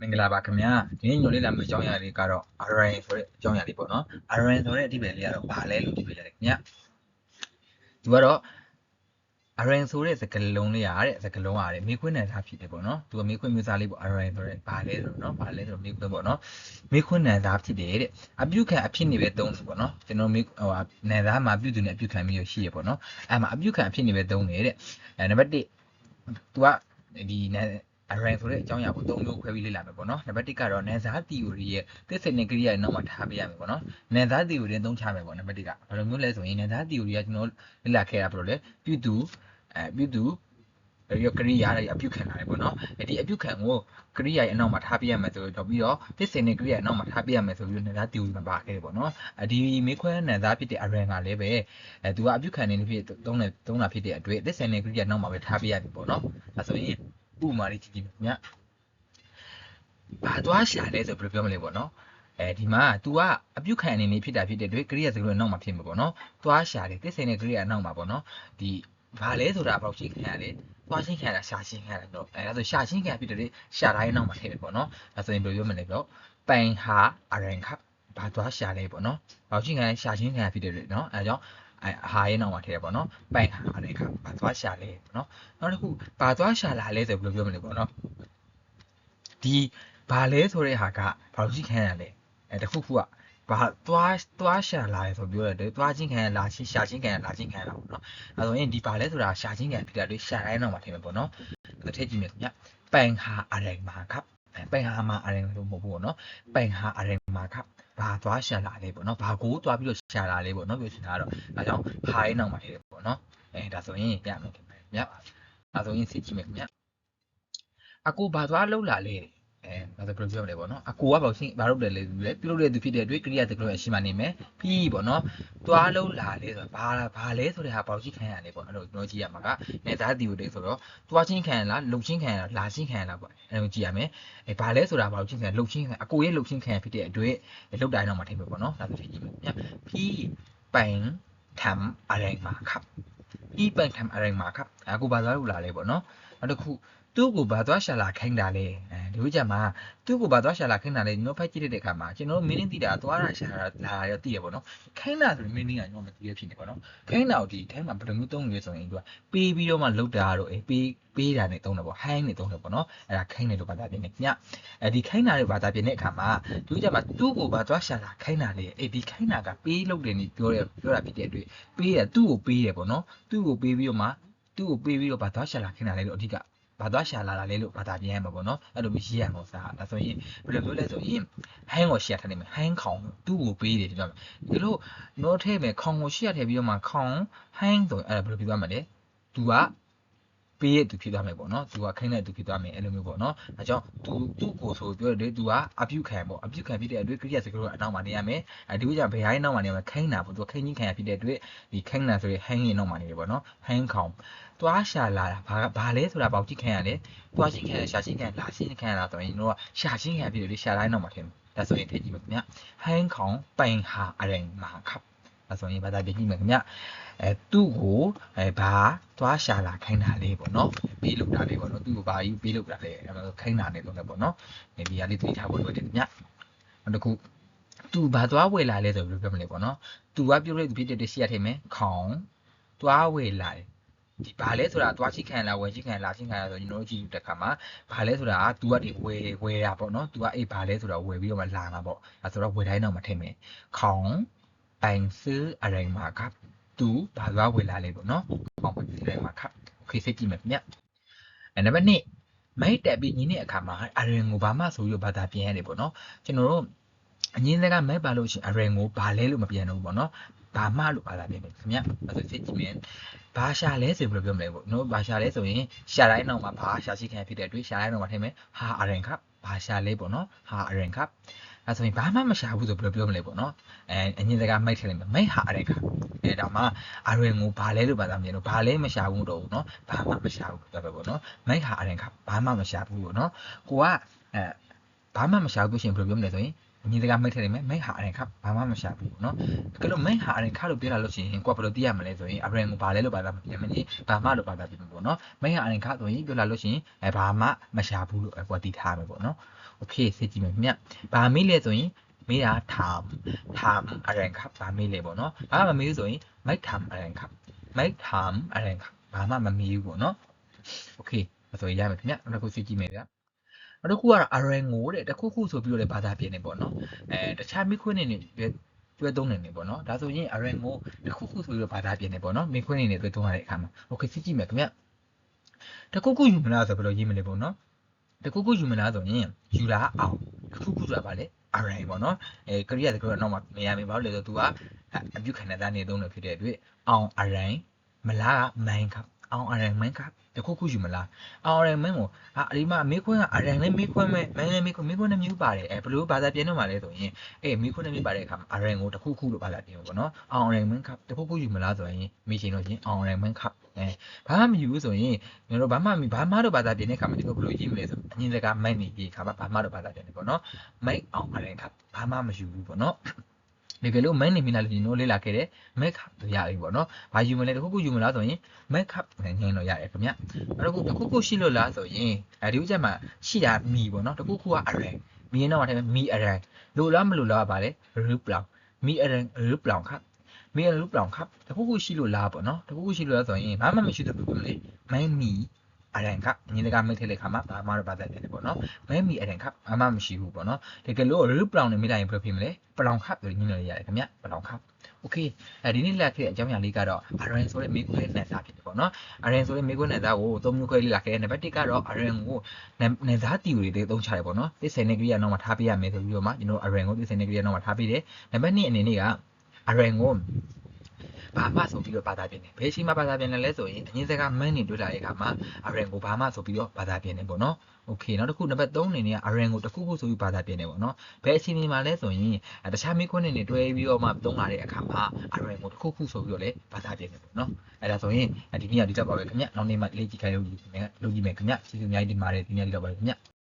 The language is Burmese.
မင်္ဂလာပါခင်ဗျာဒီနေ့ညိုလေးလာမယ့်အကြောင်းအရာလေးကတော့ RN ဆိုတဲ့အကြောင်းအရာလေးပေါ့နော် RN ဆိုတဲ့အဓိပ္ပာယ်လေးကတော့ဘာလဲလို့ကြည့်ပြရတယ်ခင်ဗျာသူကတော့ RN ဆိုတဲ့စကားလုံးလေးတဲ့စကားလုံးရတယ်မိခွန်းနယ်သားဖြစ်တယ်ပေါ့နော်သူကမိခွန်းမျိုးစားလေးပေါ့ RN ဆိုတဲ့ဘာလဲဆိုတော့နော်ဘာလဲဆိုတော့မိခွန်းပေါ့နော်မိခွန်းနယ်သားဖြစ်တယ်တဲ့အပြုခံအဖြစ်နေပဲသုံးစုပေါ့နော်ကျွန်တော်မိနယ်သားမှာပြုသူနဲ့အပြုခံမျိုးရှိရပေါ့နော်အဲ့မှာအပြုခံအဖြစ်နေပဲသုံးတယ်တဲ့နံပါတ်1သူကဒီRN ဆိုတဲ့အကြောင်းအရာကို၃မျိုးခွဲပြီးလေ့လာမယ်ပေါ့နော်။နံပါတ်1ကတော့နယ်စား theory ရဲ့သစ္စာနဲ့ကိရိယာရဲ့နောက်မှာထားပေးရမယ်ပေါ့နော်။နယ်စား theory နဲ့သုံးချမယ်ပေါ့နံပါတ်1ကဘယ်လိုမျိုးလဲဆိုရင်နယ်စား theory ကကျွန်တော်လေ့လာခဲ့တာဘယ်လိုလဲပြုသူရောကိရိယာရဲ့အပြုခံလာတယ်ပေါ့နော်။ဒီအပြုခံကိုကိရိယာရဲ့အနောက်မှာထားပေးရမယ်ဆိုတော့ပြီးတော့သစ္စာနဲ့ကိရိယာရဲ့အနောက်မှာထားပေးရမယ်ဆိုပြီးနယ်စား theory မှာပါခဲ့တယ်ပေါ့နော်။ဒီမေခွဲနယ်စားဖြစ်တဲ့ RN ကလည်းပဲသူကအပြုခံနေဖြစ်သုံးတာဖြစ်တဲ့အတွက်သစ္စာနဲ့ကိရိယာနောက်မှာပဲထားပေးရပြီပေါ့နော်။ဒါဆိုရင်ဥပမာလေးကြည့်ကြည့်မြတ်ဘာသွားရှာလဲဆိုဘယ်လိုပြောမလဲပေါ့နော်ဒီမှာ तू ကအပြုခံအနေနဲ့ဖြစ်တာဖြစ်တဲ့အတွက်ကိရိယာစကားလုံးနောက်မှာဖြစ်မှာပေါ့နော်သွားရှာတယ်သစ္စာနဲ့ကိရိယာနောက်မှာပေါ့နော်ဒီဘာလဲဆိုတာပေါ့ရှင်းခံရတယ်သွားရှင်းခံရတာရှာရှင်းခံရတယ်တော့ဒါဆိုရှာရှင်းခံဖြစ်တဲ့ရှာတိုင်းနောက်မှာထည့်မယ်ပေါ့နော်ဒါဆိုရင်ဘယ်လိုပြောမလဲတော့ပိုင်ဟာအရင်ခပ်ဘာသွားရှာလဲပေါ့နော်ဘာရှင်းခံရှာရှင်းခံဖြစ်တဲ့အတွက်နော်အဲကြောင့်ဟာရဲ့နောက်မှာထည့်ရပေါ့နော်ပိုင်ဟာအရင်ခပ်ဘာသွားရှာလဲပေါ့နော်နောက်တစ်ခုဘာသွားရှာလာလဲဆိုဘယ်လိုပြောမလဲပေါ့နော်ဒီဘာလဲဆိုတဲ့ဟာကဘာလို့ရှိခံရလဲတခုခုကဘာသွားရှာလာလဲဆိုပြောရတယ်သွားချင်းခံရလာချင်းရှာချင်းခံရလာချင်းခံရတာပေါ့နော်အဲဆိုရင်ဒီဘာလဲဆိုတာရှာချင်းခံဖြစ်တာတွေရှာတိုင်းတော့မှာထင်မယ်ပေါ့နော်ထည့်ကြည့်မယ်ခင်ဗျပိုင်ဟာအရင်မှာခပ်ပိုင်ဟာမှာအရင်လို့မဟုတ်ဘူးပေါ့နော်ပိုင်ဟာအရင်မှာခပ်ဘာသွားရှာလာလဲပေါ့နော်ဘာကိုသွားပြီးတော့ရှာလာလဲပေါ့နော်ပြောချင်တာကတော့ဒါကြောင့်ဟာရဲ့နောက်မှာထည့်တယ်ပေါ့နော်ဒါဆိုရင်ရမယ်ခင်ဗျဒါဆိုရင်စစ်ကြည့်မယ်ခင်ဗျအကူဘာသွားလှုပ်လာလဲဒါဆိုဘယ်လိုပြောမလဲပေါ့နော်အကူကဘာလုပ်တယ်လဲပြုလုပ်တဲ့သူဖြစ်တဲ့အတွက်ကိရိယာတကယ်ရှိမှနေမယ်ပြီးပေါ့နော်သွားလှုပ်လာလဲဆိုတော့ဘာလဲဆိုတဲ့ဟာပေါ့ရှိခံရလဲပေါ့အဲ့လိုကျွန်တော်ကြည့်ရမှာကနေသားတီကိုတိဆိုတော့သွားချင်းခံရလားလှုပ်ချင်းခံရလားလာချင်းခံရလားပေါ့အဲ့လိုကြည့်ရမယ်ဘာလဲဆိုတာဘာလို့ချင်းခံလှုပ်ချင်းခံအကူရဲ့လှုပ်ချင်းခံဖြစ်တဲ့အတွက်လှုပ်တိုင်းတော့မှထိမယ်ပေါ့နော်ဒါဆိုကြည့်မယ်ပြီးပိုင်ထမ်အရင်မှာခပ်ပြီးပိုင်ထမ်အရင်မှာခပ်အကူဘာသွားလှုပ်လာလဲပေါ့နော်နောက်တစ်ခုသူ့ကိုဘာသွားရှာလာခိုင်းတာလဲဒီဝိကြမှာသူ့ကိုဘာသွားရှာလာခိုင်းတာလဲကျွန်တော်ဖတ်ကြည့်တဲ့အခါမှာကျွန်တော်မင်းသိတာသွားတာရှာလာရသိရပေါ့နော်ခိုင်းတာဆိုရင်မင်းကကျွန်တော်မသိရဖြစ်နေပေါ့နော်ခိုင်းတာကိုဒီထဲမှာဘယ်လိုမျိုးသုံးလဲဆိုရင်သူကပေးပြီးတော့မှလုတ်တာတော့ပေးတာနဲ့သုံးတယ်ပေါ့ဟိုင်းနဲ့သုံးတယ်ပေါ့နော်အဲ့ဒါခိုင်းတယ်လို့ဘာသာပြင်နေညဒီခိုင်းတာတွေဘာသာပြင်တဲ့အခါမှာဒီဝိကြမှာသူ့ကိုဘာသွားရှာလာခိုင်းတာလဲဒီခိုင်းတာကပေးလုတ်တယ်နေပြောတာဖြစ်တဲ့အတွက်ပေးတယ်သူ့ကိုပေးတယ်ပေါ့နော်သူ့ကိုပေးပြီးတော့မှသူ့ကိုပေးပြီးတော့ဘာသွားရှာလာခိုင်းတာလဲလို့အဓိကဘာသွားရှာလာလဲလို့ဘာသာပြန်ရမှာပေါ့နော်အဲ့လိုမျိုးရေးရမှာစားဒါဆိုရင်ဘယ်လိုမျိုးလဲဆိုရင်ဟိုင်းကိုရှာထားနေမယ်ဟိုင်းခေါင်သူ့ကိုပေးတယ်ပြောမယ်ဒီလိုတော့ထည့်မယ်ခေါင်ကိုရှာထည့်ပြီးတော့မှခေါင်ဟိုင်းဆိုအဲ့ဒါဘယ်လိုပြောမှလဲသူကပေးရသူဖြစ်သွားမယ်ပေါ့နော်သူကခိုင်းတဲ့သူဖြစ်သွားမယ်အဲ့လိုမျိုးပေါ့နော်ဒါကြောင့်သူ့ကိုဆိုပြောတယ်သူကအပြုခံပေါ့အပြုခံဖြစ်တဲ့အတွက်ကိရိယာစကားလုံးအနောက်မှာနေရမယ်ဒီလိုကြောင့်ဘယ်ဟိုင်းနောက်မှာနေရမယ်ခိုင်းတာပေါ့သူခိုင်းချင်းခံရဖြစ်တဲ့အတွက်ဒီခိုင်းတာဆိုရင်ဟိုင်းရဲ့နောက်မှာနေတယ်ပေါ့နော်ဟိုင်းခေါင်သွားရှာလာတာဘာလဲဆိုတာပေါ့ကြည့်ခံရတယ်သွားချင်းခံရရှာချင်းခံလာချင်းခံရတာဆိုရင်တို့ကရှာချင်းခံဖြစ်တယ်လေရှာတိုင်းနောက်မှာထင်ဒါဆိုရင်ထည့်ကြည့်မယ်ခင်ဗျဟိုင်းခေါင်ပိုင်ဟာအရင်မှာခပ်ဒါဆိုရင်ဘာသာပြကြည့်မယ်ခင်ဗျသူ့ကိုဘာသွားရှာလာခိုင်းတာလေးပေါ့နော်ပေးလုပ်တာလေးပေါ့နော်သူ့ကိုဘာကြီးပေးလုပ်တာလဲခိုင်းတာနဲ့တော့လည်းပေါ့နော်ဒီဟာလေးသိထားဖို့လိုတယ်ခင်ဗျနောက်တစ်ခုသူဘာသွားဝယ်လာလဲဆိုပြီးပြောမလဲပေါ့နော်သူကပြုတ်လိုက်သူဖြစ်တဲ့ရှေ့ရထည့်မယ်ခေါင်သွားဝယ်လာဒီဘာလဲဆိုတာသွားချိခံလာဝယ်ချိခံလာချိခံလာဆိုကျွန်တော်တို့ကြည့်တဲ့ခါမှာဘာလဲဆိုတာ तू ကဒီဝယ်တာပေါ့နော် तू ကအေးဘာလဲဆိုတာဝယ်ပြီးတော့မှလာမှာပေါ့အဲဆိုတော့ဝယ်တိုင်းတော့မထင်မယ်ခေါင်ပိုင်ซื้ออะไรมาครับ तू ဘာသွားဝယ်လာလဲပေါ့နော်ခေါင်ပိုင်ซื้ออะไรมาครับโอเคစိတ်ကြည့်မယ်မြတ်နံပါတ်2မိုက်တက်ပြီးညီတဲ့အခါမှာအရင်ကိုဘာမှဆိုပြီးဘာသာပြင်ရတယ်ပေါ့နော်ကျွန်တော်တို့အငင်းတွေကမိုက်ပါလို့ရှိရင်အရင်ကိုဘာလဲလို့မပြန်တော့ဘူးပေါ့နော်ဘာမှလို့ဘာသာပြင်မယ်ခင်ဗျအဲ့ဒါစိတ်ကြည့်မယ်ဘာရှာလဲဆိုဘယ်လိုပြောမလဲပေါ့နော်ဘာရှာလဲဆိုရင်ရှာတိုင်းတော့မှာဘာရှာရှိခံဖြစ်တဲ့အတွက်ရှာတိုင်းတော့မှာထင်မယ်ဟာအရင်ခပ်ဘာရှာလဲပေါ့နော်ဟာအရင်ခပ်အဲဆိုရင်ဘာမှမရှာဘူးဆိုဘယ်လိုပြောမလဲပေါ့နော်အငင်းစကားမိုက်ထည့်လိုက်မယ်မိုက်ဟာအရင်ခပ်ဒါမှအရင်ကိုဘာလဲလို့ဘာသာမြင်တော့ဘာလဲမရှာဘူးတော့ဘူးနော်ဘာမှမရှာဘူးပြောပဲပေါ့နော်မိုက်ဟာအရင်ခပ်ဘာမှမရှာဘူးပေါ့နော်ကိုကဘာမှမရှာဘူးဆိုရင်ဘယ်လိုပြောမလဲဆိုရင်ညီတကမိတ်ထည့်နေမယ်မိတ်ဟာအရင်ခဘာမှမရှာဘူးเนาะတကယ်လို့မိတ်ဟာအရင်ခလို့ပြောလာလို့ရှိရင်ကိုကဘယ်လိုသိရမလဲဆိုရင်အရင်ကဘာလဲလို့ဘာသာမပြန်မနေဘာမှလို့ဘာသာပြန်ပေါ့เนาะမိတ်ဟာအရင်ခဆိုရင်ပြောလာလို့ရှိရင်ဘာမှမရှာဘူးလို့ကိုကသိထားမယ်ပေါ့เนาะ โอเคစစ်ကြည့်မယ်ခင်ဗျဘာမေးလဲဆိုရင်မေးတာถามอะไรครับဘာမေးလဲပေါ့နော်ဘာမှမမေးဘူးဆိုရင်ไม่ถามอะไรครับไม่ถามอะไรครับဘာမှမမေးဘူးပေါ့နော်โอเคဆိုရင်ရမယ်ခင်ဗျနောက်တစ်ခုစစ်ကြည့်မယ်ဗျနောက်တစ်ခုကတော့ array ကိုတဲ့တစ်ခုခုဆိုပြီးတော့လည်းဘာသာပြင်နေပေါ့နော်တခြားမိခွန်းနေနေတွဲသုံးနေနေပေါ့နော်ဒါဆိုရင် array ကိုတစ်ခုခုဆိုပြီးတော့ဘာသာပြင်နေပေါ့နော်မိခွန်းနေနေတွဲသုံးရတဲ့အခါမှာโอเคစစ်ကြည့်မယ်ခင်ဗျတစ်ခုခုယူမလားဆိုပြီးတော့ရေးမလဲပေါ့နော်တခုခုယူမလားဆိုရင်ယူတာအောင်တခုခုဆိုတာဗာလေ array ပေါ့နော်ကရိယာတခုတော့နောက်မှာနေရာမှာဘာလို့လဲဆိုတော့ तू ကအပြုခံတဲ့သားနေသုံးလို့ဖြစ်တဲ့အတွက်အောင် array မလားက main ครับအောင် array main ครับတခုခုယူမလားအောင် array main ကိုဒီမှာမေးခွန်းက array နဲ့မေးခွန်းမဲ့ main နဲ့မေးခွန်းနဲ့မျိုးပါတယ်ဘယ်လိုဘာသာပြန်တော့မှလဲဆိုရင်မေးခွန်းနဲ့မျိုးပါတဲ့အခါမှာ array ကိုတခုခုလို့ဘာသာပြန်ပေါ့နော်အောင် array main ครับတခုခုယူမလားဆိုရင်မေးချင်တော့ချင်းအောင် array main ครับဘာမှမယူဘူးဆိုရင်ကျွန်တော်ဘာမှတော့ဘာသာပြင်တဲ့အခါမှာဒီလိုဘယ်လိုရေးမလဲဆိုအငင်းစကားမိုက်နေပြီခါဘာမှတော့ဘာသာပြင်တယ်ပေါ့နော်မိုက်အောင်အရင်ခါဘာမှမယူဘူးပေါ့နော်တကယ်လို့မိုက်နေပြီလားလို့ကျွန်တော်လေ့လာခဲ့တယ်မက်ခပ်ရပြီပေါ့နော်ဘာယူမလဲတခုခုယူမလားဆိုရင်မက်ခပ်ငင်းတော့ရတယ်ခင်ဗျနောက်တစ်ခုရှိလို့လားဆိုရင်ဒီဥစ္စာမှာရှိတာမီပေါ့နော်တခုခုက array မီရင်တော့မီ array လို့လားမလို့လားပါလေ root ပလောင်မီ array root ပလောင်ခပ်မီ array root ပလောင်ခပ်တခုခုရှိလို့လားပေါ့နော်တခုခုရှိလို့လားဆိုရင်ဘာမှမရှိတဲ့ဘူးလေမိုင်းမီအရင်ကညီတကမိတ်ထဲလေခါမှာဘာမှတော့ဘာသာတယ်ပေါ့နော်မဲမီအရင်ကဘာမှမရှိဘူးပေါ့နော်တကယ်လို့ root ပလောင်နေမိလိုက်ရင်ဘယ်လိုဖြစ်မလဲပလောင်ခပ်ဆိုညီနေရတယ်ခင်ဗျပလောင်ခပ်โอเคဒီနေ့လက်ခဲ့အကြောင်းအရာလေးကတော့ array ဆိုတဲ့မိခွဲနဲ့သားဖြစ်တယ်ပေါ့နော် array ဆိုတဲ့မိခွဲနဲ့သားကိုသုံးမျိုးခွဲလေးလာခဲ့တယ်နံပါတ်1ကတော့ array ကိုနဲ့သားတီတွေသုံးချတယ်ပေါ့နော်သိစင်နေကရိယာနောက်မှာထားပေးရမယ်ဆိုပြီးတော့မှကျွန်တော် array ကိုသိစင်နေကရိယာနောက်မှာထားပေးတယ်နံပါတ်2အနေနဲ့က array ကိုဘာမှဆိုပြီးတော့ဘာသာပြင်တယ်ဘယ်ရှိမှဘာသာပြင်လဲဆိုရင်အငင်းစကား main နေတွေ့လာတဲ့အခါမှာ array ကိုဘာမှဆိုပြီးတော့ဘာသာပြင်တယ်ပေါ့နော်โอเคနောက်တစ်ခုနံပါတ်3အနေနဲ့ array ကိုတစ်ခုခုဆိုပြီးဘာသာပြင်တယ်ပေါ့နော်ဘယ်အချိန်မှာလဲဆိုရင်တခြားမိခွန်းတွေတွဲပြီးတော့မှသုံးလာတဲ့အခါမှာ array ကိုတစ်ခုခုဆိုပြီးတော့လည်းဘာသာပြင်တယ်ပေါ့နော်ဒါဆိုရင်ဒီနေ့ကဒီတော့ပါပဲခင်ဗျနောက်နေ့မှလေ့ကြည့်ခိုင်းလို့လုပ်ကြည့်မယ်ခင်ဗျကျေးဇူးအများကြီးတင်ပါတယ်ဒီနေ့ကဒီတော့ပါပဲခင်ဗျ